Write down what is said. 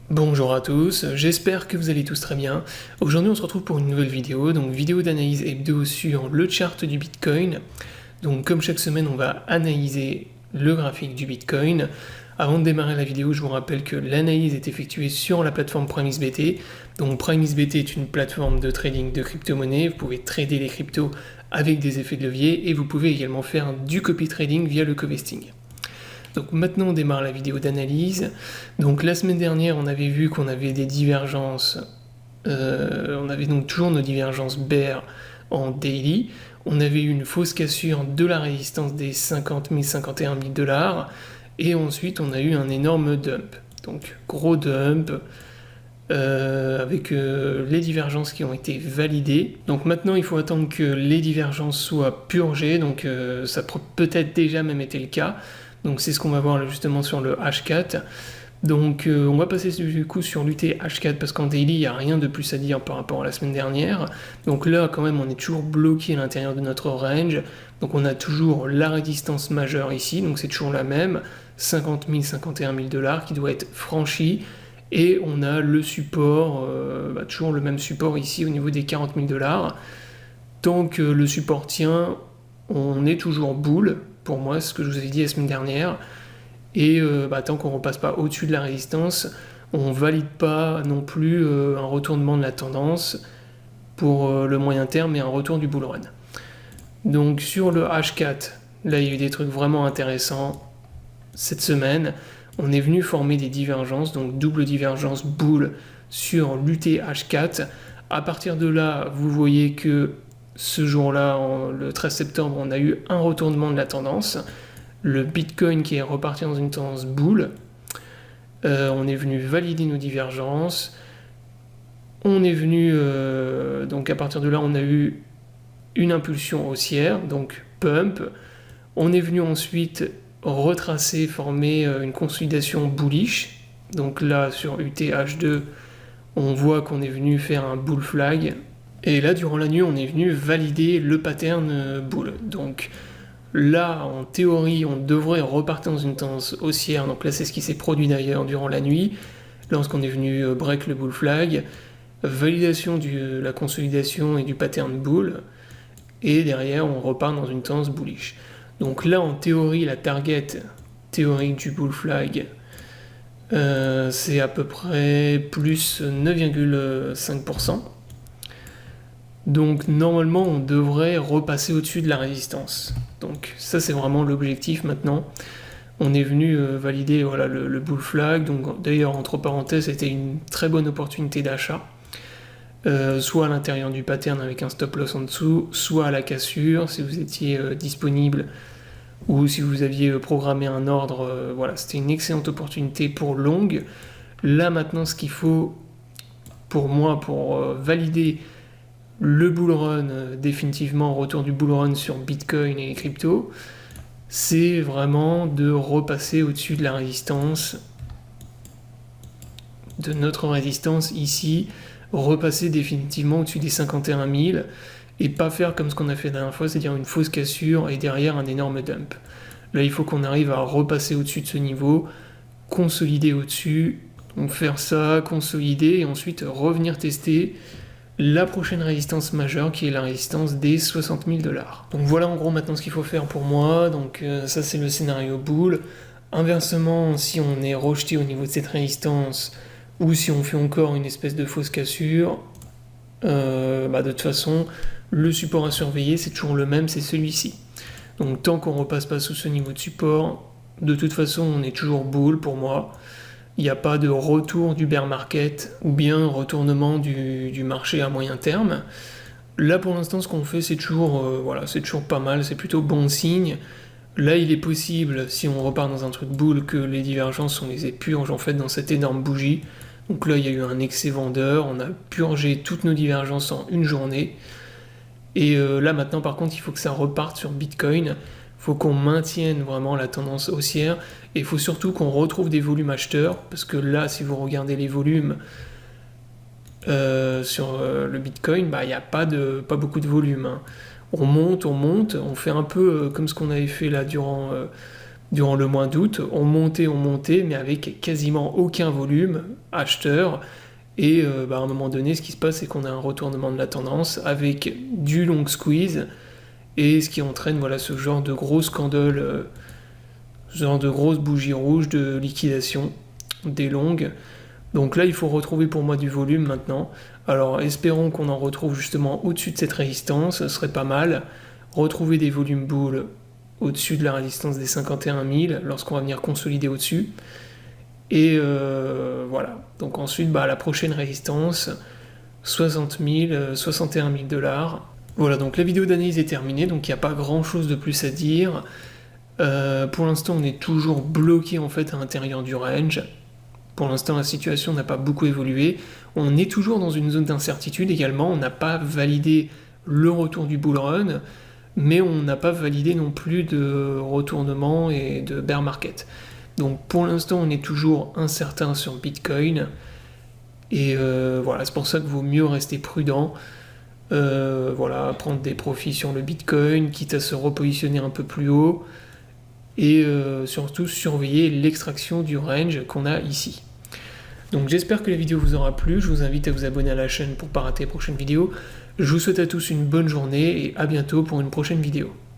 Bonjour à tous, j'espère que vous allez tous très bien. Aujourd'hui on se retrouve pour une nouvelle vidéo, donc vidéo d'analyse hebdo sur le chart du Bitcoin. Donc comme chaque semaine on va analyser le graphique du Bitcoin. Avant de démarrer la vidéo, je vous rappelle que l'analyse est effectuée sur la plateforme PrimeXBT. Donc PrimeXBT est une plateforme de trading de crypto-monnaies, vous pouvez trader les cryptos avec des effets de levier et vous pouvez également faire du copy trading via le covesting. Donc maintenant on démarre la vidéo d'analyse. Donc la semaine dernière on avait vu qu'on avait des divergences, on avait donc toujours nos divergences bear en daily. On avait eu une fausse cassure de la résistance des 50 000, 51 000 $, et ensuite on a eu un énorme dump. Donc gros dump, avec les divergences qui ont été validées. Donc maintenant il faut attendre que les divergences soient purgées, donc ça peut-être déjà même été le cas. Donc c'est ce qu'on va voir là, justement sur le H4. Donc on va passer du coup sur l'UT H4 parce qu'en daily il n'y a rien de plus à dire par rapport à la semaine dernière. Donc là quand même on est toujours bloqué à l'intérieur de notre range. Donc on a toujours la résistance majeure ici, donc c'est toujours la même, 50 000, 51 000 $ qui doit être franchi. Et on a le support, toujours le même support ici au niveau des 40 000 $. Tant que le support tient, on est toujours bull. Pour moi, c'est ce que je vous avais dit la semaine dernière. Et tant qu'on ne repasse pas au-dessus de la résistance, on ne valide pas non plus un retournement de la tendance pour le moyen terme et un retour du bull run. Donc sur le H4, là il y a eu des trucs vraiment intéressants cette semaine. On est venu former des divergences, donc double divergence bull sur l'UT H4. À partir de là, vous voyez que ce jour-là, le 13 septembre, on a eu un retournement de la tendance. Le Bitcoin qui est reparti dans une tendance bull. On est venu valider nos divergences. On est venu, donc à partir de là, on a eu une impulsion haussière, donc pump. On est venu ensuite retracer, former une consolidation bullish. Donc là, sur UTH2, on voit qu'on est venu faire un bull flag. Et là, durant la nuit, on est venu valider le pattern bull. Donc là, en théorie, on devrait repartir dans une tendance haussière. Donc là, c'est ce qui s'est produit d'ailleurs durant la nuit, lorsqu'on est venu break le bull flag. Validation de la consolidation et du pattern bull. Et derrière, on repart dans une tendance bullish. Donc là, en théorie, la target théorique du bull flag, c'est à peu près plus 9,5%. Donc normalement, on devrait repasser au-dessus de la résistance. Donc ça, c'est vraiment l'objectif maintenant. On est venu valider le bull flag. Donc d'ailleurs, entre parenthèses, c'était une très bonne opportunité d'achat. Soit à l'intérieur du pattern avec un stop loss en dessous, soit à la cassure, si vous étiez disponible ou si vous aviez programmé un ordre, c'était une excellente opportunité pour long. Là maintenant, ce qu'il faut pour moi, pour valider le bull run, définitivement retour du bull run sur Bitcoin et les cryptos, c'est vraiment de repasser au-dessus de la résistance, de notre résistance ici, repasser définitivement au-dessus des 51 000 et pas faire comme ce qu'on a fait la dernière fois, c'est-à-dire une fausse cassure et derrière un énorme dump. Là, il faut qu'on arrive à repasser au-dessus de ce niveau, consolider au-dessus, donc faire ça, consolider et ensuite revenir tester la prochaine résistance majeure qui est la résistance des 60 000 $. Donc voilà en gros maintenant ce qu'il faut faire pour moi. Donc ça c'est le scénario bull. Inversement, si on est rejeté au niveau de cette résistance ou si on fait encore une espèce de fausse cassure, de toute façon, le support à surveiller, c'est toujours le même, c'est celui-ci. Donc tant qu'on ne repasse pas sous ce niveau de support, de toute façon, on est toujours bull pour moi. Il n'y a pas de retour du bear market ou bien retournement du marché à moyen terme. Là, pour l'instant, ce qu'on fait, c'est toujours, c'est toujours pas mal, c'est plutôt bon signe. Là, il est possible, si on repart dans un truc bull, que les divergences, on les épurge en fait dans cette énorme bougie. Donc là, il y a eu un excès vendeur, on a purgé toutes nos divergences en une journée. Et là, maintenant, par contre, il faut que ça reparte sur Bitcoin. Il faut qu'on maintienne vraiment la tendance haussière. Et il faut surtout qu'on retrouve des volumes acheteurs. Parce que là, si vous regardez les volumes sur le Bitcoin, il n'y a pas beaucoup de volume. Hein. On monte, on fait un peu comme ce qu'on avait fait là durant durant le mois d'août, ont monté, mais avec quasiment aucun volume acheteur. Et à un moment donné, ce qui se passe, c'est qu'on a un retournement de la tendance avec du long squeeze, et ce qui entraîne voilà, ce genre de gros scandale, ce genre de grosses bougies rouges de liquidation des longues. Donc là, il faut retrouver pour moi du volume maintenant. Alors espérons qu'on en retrouve justement au-dessus de cette résistance, ce serait pas mal. Retrouver des volumes bulles au-dessus de la résistance des 51 000 lorsqu'on va venir consolider au-dessus. Et voilà. Donc ensuite, la prochaine résistance, 60 000, 61 000 dollars. Voilà, donc la vidéo d'analyse est terminée, donc il n'y a pas grand chose de plus à dire. Pour l'instant, on est toujours bloqué en fait à l'intérieur du range. Pour l'instant, la situation n'a pas beaucoup évolué. On est toujours dans une zone d'incertitude également. On n'a pas validé le retour du bull run, mais on n'a pas validé non plus de retournement et de bear market. Donc pour l'instant, on est toujours incertain sur Bitcoin. Et voilà, c'est pour ça qu'il vaut mieux rester prudent. Voilà, prendre des profits sur le Bitcoin, quitte à se repositionner un peu plus haut. Et surtout surveiller l'extraction du range qu'on a ici. Donc j'espère que la vidéo vous aura plu, je vous invite à vous abonner à la chaîne pour ne pas rater les prochaines vidéos. Je vous souhaite à tous une bonne journée et à bientôt pour une prochaine vidéo.